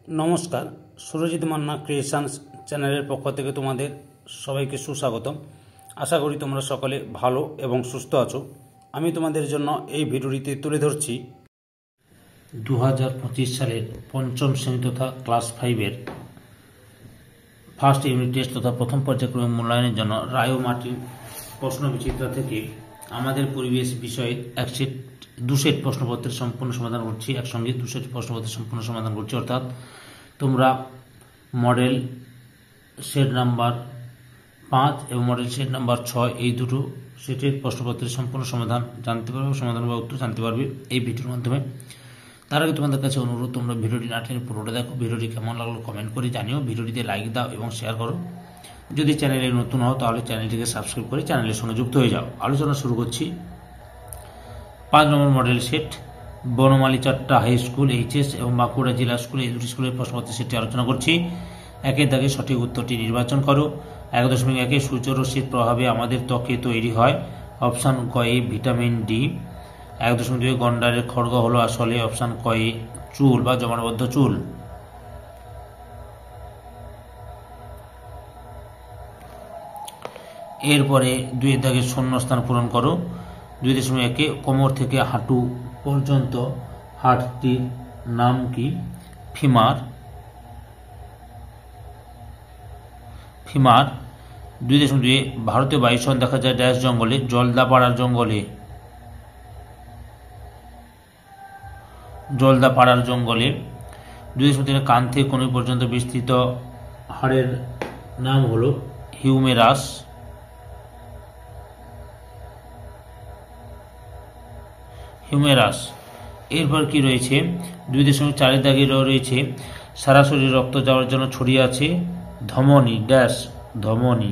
নমস্কার, সুরজিৎ মান্না ক্রিয়েশনস চ্যানেলের পক্ষ থেকে তোমাদের সবাইকে সুস্বাগতম। আশা করি তোমরা সকলে ভালো এবং সুস্থ আছো। আমি তোমাদের জন্য এই ভিডিওটিতে তুলে ধরছি 2025 সালের পঞ্চম শ্রেণী তথা ক্লাস 5-এর ফার্স্ট ইউনিট টেস্ট তথা প্রথম পর্যায়ক্রমিক মূল্যায়নের জন্য রায় ও মার্টিন প্রশ্ন বিচিত্রা থেকে আমাদের পরিবেশ বিষয়ে দু সেট প্রশ্নপত্রের সম্পূর্ণ সমাধান করছি। একসঙ্গে দু সেট প্রশ্নপত্রের সম্পূর্ণ সমাধান করছি, অর্থাৎ তোমরা মডেল সেট নাম্বার 5 এবং মডেল সেট নাম্বার 6 এই দুটো সেটের প্রশ্নপত্রের সম্পূর্ণ সমাধান জানতে পারবে, সমাধান বা উত্তর জানতে পারবে এই ভিডিওর মাধ্যমে। তার আগে তোমাদের কাছে অনুরোধ, তোমরা ভিডিওটি না টেনে পুরোটা দেখো। ভিডিওটি কেমন লাগলো কমেন্ট করে জানিও, ভিডিওটিতে লাইক দাও এবং শেয়ার করো। যদি চ্যানেলে নতুন হও তাহলে চ্যানেলটিকে সাবস্ক্রাইব করে চ্যানেলের সঙ্গে যুক্ত হয়ে যাও। আলোচনা শুরু করছি। 5 নম্বর মডেল সেট বনমালী চট্টা হাই স্কুল এইচএস এবং বাঁকুড়া জেলা স্কুল, এই দুটি স্কুলের প্রশ্নপত্রের সেটটি আলোচনা করছি। একের দাগে সঠিক উত্তরটি নির্বাচন করো। 1.1 সূর্যরশ্মির প্রভাবে আমাদের ত্বকে তৈরি হয় অপশান ক এ ভিটামিন ডি। 1.2 গন্ডারের খড়গ হলো আসলে অপশান ক এ চুল বা জমাটবদ্ধ চুল। এরপরে 2 দাগে শূন্যস্থান পূরণ করো। 2.1 কোমর থেকে হাঁটু পর্যন্ত হাড়টির নাম কি? ফিমার। 2.2 ভারতীয় বায়ুসন দেখা যায় ড্যাশ জঙ্গলে? জলদাপাড়ার জঙ্গলে। জলদাপাড়ার জঙ্গলে। 2.3 কান থেকে কনুই পর্যন্ত বিস্তৃত হাড়ের নাম হলো হিউমেরাস। এরপর কি রয়েছে? 2.4 দাগে রয়েছে সারা শরীরে রক্ত যাওয়ার জন্য ছড়িয়ে আছে ধমনী ড্যাশ ধমনী।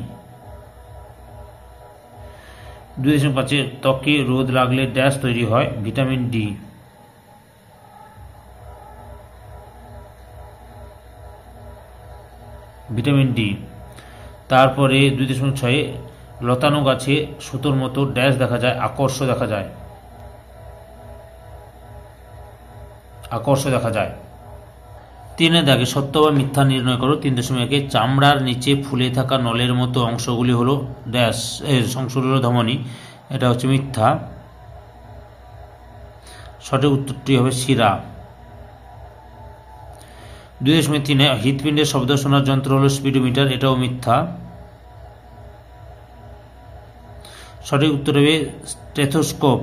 2.5 ত্বকে রোদ লাগলে ড্যাশ তৈরি হয়? Vitamin D. তারপরে 2.6 লতানো গাছে সুতোর মতো ড্যাশ দেখা যায়? আকর্ষ দেখা যায়। 3 দাগে সত্য বা মিথ্যা নির্ণয় করো। 3.1 চামড়ার নিচে ফুলে থাকা নলের মতো অংশগুলি হলো ড্যাশ অংশগুলি হলো ধমনী, এটা হচ্ছে মিথ্যা। সঠিক উত্তরটি হবে শিরা। 2.3 হৃৎপিণ্ডের শব্দ শোনার যন্ত্র হলো স্পিডোমিটার, এটাও মিথ্যা। সঠিক উত্তর হবে স্টেথোস্কোপ।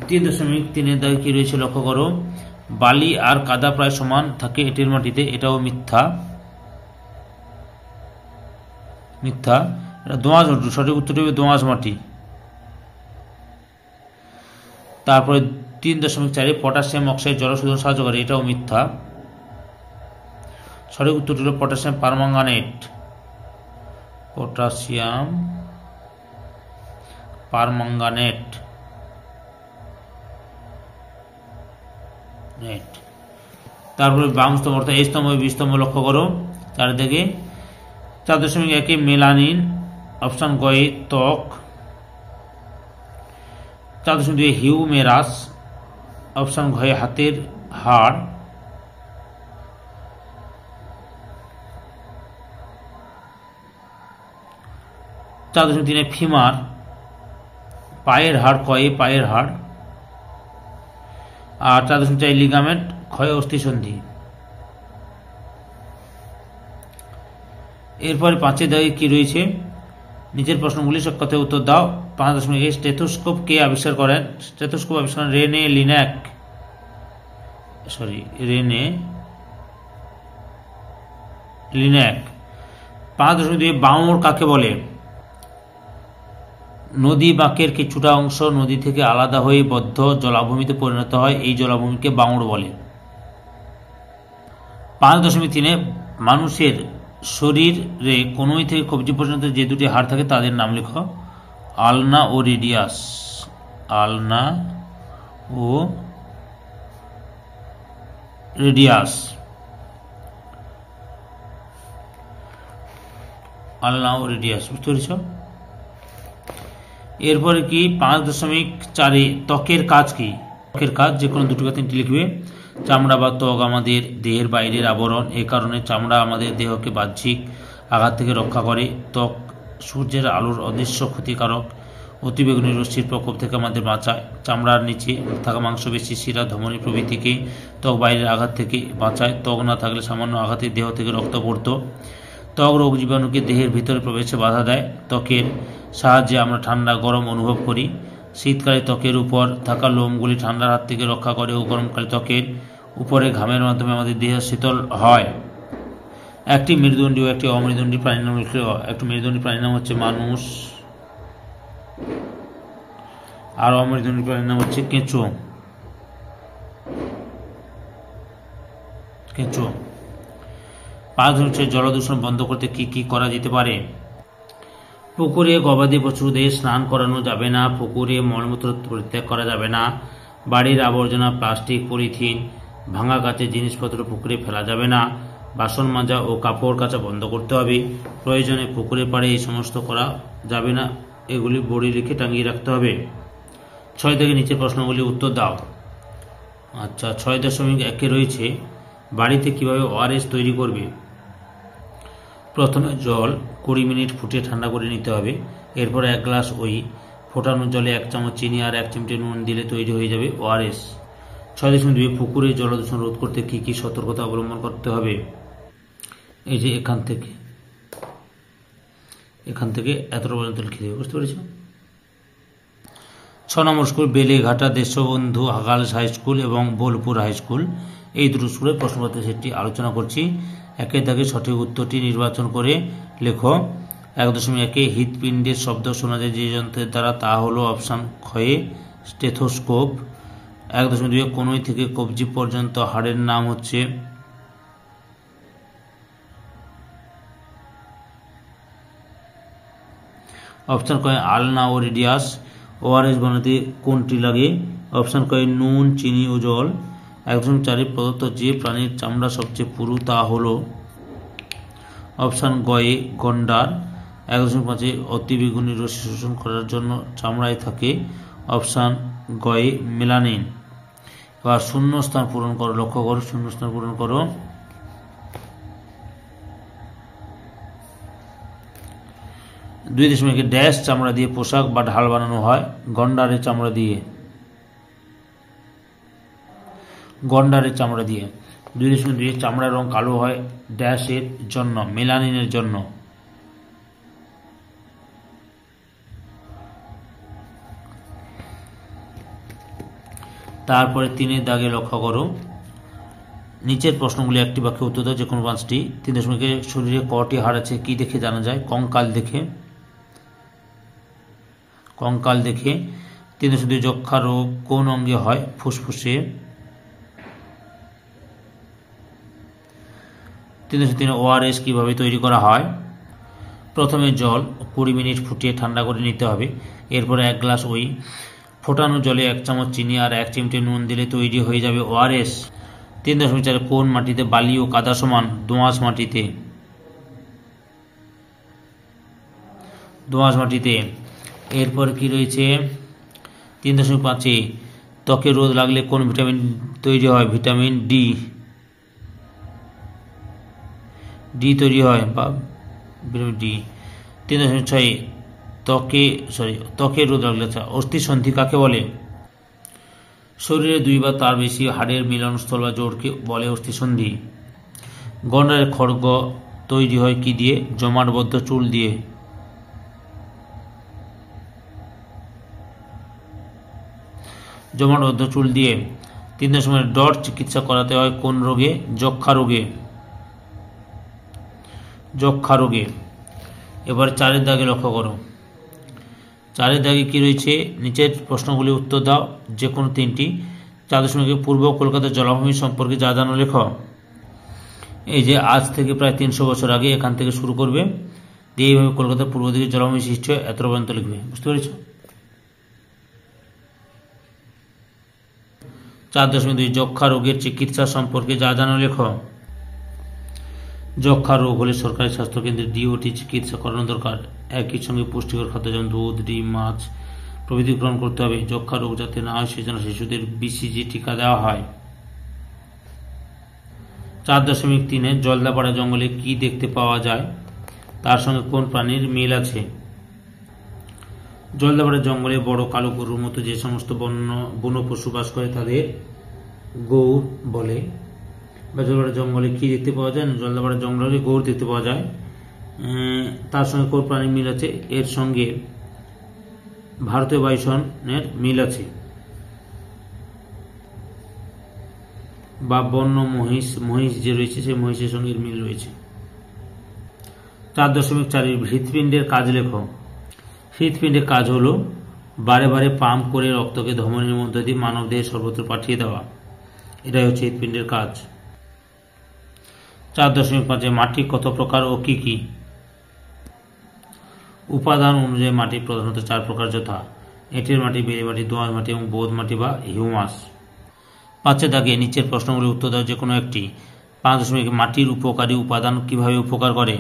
3.3 দাগে কি রয়েছে লক্ষ্য করো। বালি আর কাদা প্রায় সমান থাকে এঁটেল মাটিতে, এটাও মিথ্যা। এটা দোআঁশ মাটি, সঠিক উত্তরটি হবে দোআঁশ মাটি। তারপরে 3.4 পটাশিয়াম অক্সাইড জলশোধন সাহায্য করে, এটাও মিথ্যা। সঠিক উত্তরটি হল পটাশিয়াম পারম্যাঙ্গানেট। তারপরে বাম স্তম্ভ অর্থাৎ এই স্তম্ভ বি স্তম্ভ লক্ষ্য করো। 4 দিকে 4.1 মেলানিন অপশান গ এ ত্বক। 4.2 হিউমেরাস অপশান ঘ এ হাতের হাড়। 4.3 ফিমার পায়ের হাড়, ক এ পায়ের হাড়। আর 4.4 লিগামেন্ট, ক্ষয় অস্থিসন্ধি। এরপরে 5 দাগে কি রয়েছে? নিচের প্রশ্নগুলি সব কথায় উত্তর দাও। 5.1 স্টেথোস্কোপ কে আবিষ্কার করেন? স্টেথোস্কোপ আবিষ্কার করেন রেনে লিন্যাক। 5.2 বাঁওড় কাকে বলে? নদী বাঁকের কিছুটা অংশ নদী থেকে আলাদা হয়ে বদ্ধ জলাভূমিতে পরিণত হয়, এই জলাভূমিকে বাঁওড় বলে। 5.3 মানুষের শরীরে কনুই থেকে কবজি পর্যন্ত যে দুটি হাড় থাকে তাদের নাম লেখো। আলনা ও রেডিয়াস। আলনা ও রেডিয়াস। বুঝতে পেরেছ? এরপরে কি 5.4 ত্বকের কাজ কি? ত্বকের কাজ যে কোনো দুটো বা তিনটি লিখবে। চামড়া বা ত্বক আমাদের দেহের বাইরের আবরণ, এ কারণে চামড়া আমাদের দেহকে বাহ্যিক আঘাত থেকে রক্ষা করে। ত্বক সূর্যের আলোর অদৃশ্য ক্ষতিকারক অতিবেগুনি রশ্মির প্রকোপ থেকে আমাদের বাঁচায়। চামড়ার নিচে থাকা মাংসপেশি, শিরা, ধমনী প্রভৃতিকে ত্বক বাইরের আঘাত থেকে বাঁচায়। ত্বক না থাকলে সামান্য আঘাতে দেহ থেকে রক্ত পড়তো। ত্বক রোগ জীবাণুকে দেহের ভিতরে প্রবেশে বাধা দেয়। ত্বকের সাহায্যে আমরা ঠান্ডা গরম অনুভব করি। শীতকালে ত্বকের উপর থাকা লোমগুলি ঠান্ডার হাত থেকে রক্ষা করে ও গরমকালে ত্বকের উপরে ঘামের মাধ্যমে আমাদের দেহ শীতল হয়। একটি মেরুদণ্ডী ও একটি অমেরুদণ্ডী প্রাণীর নাম লিখলে। একটি মেরুদণ্ডী প্রাণীর নাম হচ্ছে মানুষ, আর অমেরুদণ্ডী প্রাণীর নাম হচ্ছে কেঁচো। কেঁচো। 5 জলদূষণ বন্ধ করতে কি কি করা যেতে পারে? পুকুরে গবাদি পশুদের স্নান করানো যাবে না। পুকুরে মলমূত্র পরিত্যাগ করা যাবে না। বাড়ির আবর্জনা, প্লাস্টিক, পলিথিন, ভাঙা কাচের জিনিসপত্র পুকুরে ফেলা যাবে না। বাসন মাজা ও কাপড় কাচা বন্ধ করতে হবে। প্রয়োজনে পুকুরের পাড়ে এই সমস্ত করা যাবে না, এগুলি বড়ি লিখে টাঙিয়ে রাখতে হবে। 6 থেকে নিচের প্রশ্নগুলি উত্তর দাও। আচ্ছা, 6.1 রয়েছে বাড়িতে কিভাবে ওআরএস তৈরি করবে। প্রথমে জল 20 মিনিট ফুটিয়ে ঠান্ডা করে নিতে হবে। এরপর 1 গ্লাস ওই ফোটানো জলে 1 চামচ চিনি আর 1 চিমটে নুন দিলে তৈরি হয়ে যাবে ওআরএস। 6.2 পুকুরে জলদূষণ রোধ করতে কি কি সতর্কতা অবলম্বন করতে হবে। এই যে এখান থেকে এতটা পর্যন্ত লিখে দেবে, বুঝতে পেরেছ? 6 নম্বর school Beleghata Deshbandhu girls high school এবং বোলপুর হাই স্কুল, এই দুটো স্কুলের প্রশ্নপত্র সেটটি আলোচনা করছি। 1 দাগে সঠিক উত্তরটি নির্বাচন করে লেখো। 1.1 হৃৎপিণ্ডের শব্দ শোনা যায় যে যন্ত্রের দ্বারা, তা হলো অপশান ক্ষয়ে স্টেথোস্কোপ। 1.2 কনুই থেকে কবজি পর্যন্ত হাড়ের নাম হচ্ছে অপশান কয়ে আলনা ও রেডিয়াস। ওআরএস বানাতে কোনটি লাগে? অপশান কয়ে নুন, চিনি ও জল। 1.4 প্রদত্ত যে প্রাণীর চামড়া সবচেয়ে পুরু তা হলো অপশান গয়ে গন্ডার। 1.5 অতিবেগুনি রশ্মি শোষণ করার জন্য চামড়ায় থাকে অপশান গয়ে মেলানিন। এবার শূন্যস্থান পূরণ করো, লক্ষ্য করো, শূন্যস্থান পূরণ করো। 2.1 ড্যাশ চামড়া দিয়ে পোশাক বা ঢাল বানানো হয়। গন্ডারের চামড়া দিয়ে। 2.2 চামড়ার রং কালো হয় ড্যাশের জন্য, মেলানিনের জন্য। তারপরে 3 দাগে লক্ষ্য করো, নিচের প্রশ্নগুলি একটি বাক্যে উত্তর দাও, যে কোনো 5টি। 3.1 শরীরে কটি হাড় আছে কি দেখে জানা যায়? কঙ্কাল দেখে। 3.2 যক্ষা রোগ কোন অঙ্গে হয়? ফুসফুসে। 3.3 ওআরএস কিভাবে তৈরি করা হয়? প্রথমে জল 20 মিনিট ফুটিয়ে ঠান্ডা করে নিতে হবে। এরপরে 1 গ্লাস ওই ফোটানো জলে 1 চামচ চিনি আর 1 চিমটে নুন দিলে তৈরি হয়ে যাবে ওআরএস। 3.4 কোন মাটিতে বালি ও কাদা সমান? দোআঁশ মাটিতে। এরপর কি রয়েছে? 3.5 ত্বকে রোদ লাগলে কোন ভিটামিন তৈরি হয়? ভিটামিন ডি তৈরি হয়, বা ভিটামিন ডি। 3.6 ত্বকে রোদ লাগলে অস্থিসন্ধি কাকে বলে? শরীরে 2 বা তার বেশি হাড়ের মিলনস্থল বা জোড়কে বলে অস্থিসন্ধি। গন্ডারের খড়গ তৈরি হয় কি দিয়ে? জমাটবদ্ধ চুল দিয়ে। 3.9 ডট চিকিৎসা করাতে হয় কোন রোগে? যক্ষা রোগে। এবার 4 দাগে লক্ষ্য করো। 4 দাগে কি রয়েছে? নিচের প্রশ্নগুলি উত্তর দাও, যে কোনো 3টি। 4.1 পূর্ব কলকাতার জলাভূমি সম্পর্কে যা জানো লেখো। এই যে আজ থেকে প্রায় 300 বছর আগে এখান থেকে শুরু করবে, দিয়ে এইভাবে কলকাতার পূর্ব দিকে জলাভূমি সৃষ্টি হয়, এত পর্যন্ত লিখবে, বুঝতে পেরেছ? 4.2 যক্ষা রোগের চিকিৎসা সম্পর্কে যা জানো লেখো। যক্ষা রোগ হলে সরকারি স্বাস্থ্যকেন্দ্রে ডিওটি চিকিৎসা করানো দরকার। একই সঙ্গে পুষ্টিকর খাদ্য যেমন দুধ, ডিম, মাছ প্রভৃতি গ্রহণ করতে হবে। যক্ষা রোগ যাতে না হয় সেজন্য শিশুদের BCG টিকা দেওয়া হয়। 4.3 জলদাপাড়া জঙ্গলে কি দেখতে পাওয়া যায়, তার সঙ্গে কোন প্রাণীর মিল আছে? জলদাপাড়া জঙ্গলে বড় কালো গরুর মতো যে সমস্ত বন্য পশু বাস করে তাদের গৌর বলে। জলদাপাড়া জঙ্গলে কি দেখতে পাওয়া যায়? জলদাপাড়া জঙ্গলে গৌর দেখতে পাওয়া যায়। তার সঙ্গে কোন প্রাণীর মিল আছে? এর সঙ্গে ভারতীয় বাইসনের মিল আছে, বা বন্য মহিষ যে রয়েছে সেই মহিষের সঙ্গে এর মিল রয়েছে। 4.4 হৃৎপিণ্ডের কাজ লেখো। হৃৎপিণ্ডের কাজ হলো বারে বারে পাম্প করে রক্তকে ধমনীর মধ্য দিয়ে মানবদেহে সর্বত্র পাঠিয়ে দেওয়া। এটাই হচ্ছে হৃৎপিণ্ডের কাজ। 4.5 মাটি কত প্রকার ও কি কি? উপাদান অনুযায়ী মাটি প্রধানত 4 প্রকার, যথা এঁটেল মাটি, বেলে মাটি, দোআঁশ মাটি এবং বোদ মাটি বা হিউমাস। 5 দাগে নিচের প্রশ্নগুলির উত্তর দাও যে কোনো একটি। 5. মাটির উপকারী উপাদান কিভাবে উপকার করে?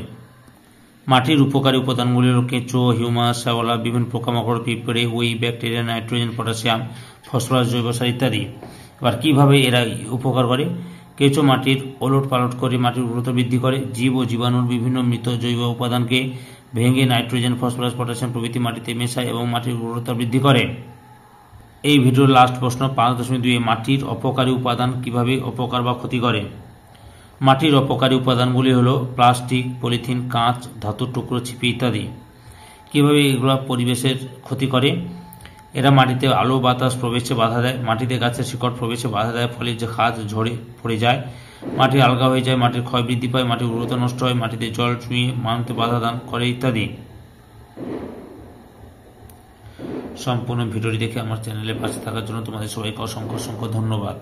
মাটির উপকারী উপাদানগুলি হল কেঁচো, হিউমাস, শ্যাওলা, বিভিন্ন পোকামাকড়, পিঁপড়ে, we, bacteria, nitrogen, potassium, phosphorus, জৈব সার ইত্যাদি। এবার কিভাবে এরা উপকার করে? কেঁচো মাটির ওলট পালট করে মাটির উর্বরতা বৃদ্ধি করে। জীব ও জীবাণুর বিভিন্ন মৃত জৈব উপাদানকে ভেঙে নাইট্রোজেন, ফসফরাস, পটাশিয়াম প্রভৃতি মাটিতে মেশায় এবং মাটির উর্বরতা বৃদ্ধি করে। এই ভিডিওর লাস্ট প্রশ্ন 5.2 মাটির অপকারী উপাদান কিভাবে অপকার বা ক্ষতি করে? মাটির অপকারী উপাদানগুলি হলো প্লাস্টিক, পলিথিন, কাঁচ, ধাতুর টুকরো, ছিপি ইত্যাদি। কিভাবে এগুলো পরিবেশের ক্ষতি করে? এরা মাটিতে আলো বাতাস প্রবেশে বাধা দেয়, মাটিতে গাছের শিকড় প্রবেশে বাধা দেয়, ফলে যে খাদ ঝরে পড়ে যায়, মাটি আলগা হয়ে যায়, মাটির ক্ষয় বৃদ্ধি পায়, মাটির উর্বরতা নষ্ট হয়, মাটিতে জল ছুঁয়ে মানতে বাধা দান করে ইত্যাদি। সম্পূর্ণ ভিডিওটি দেখে আমার চ্যানেলে পাশে থাকার জন্য তোমাদের সবাইকে অসংখ্য অসংখ্য ধন্যবাদ।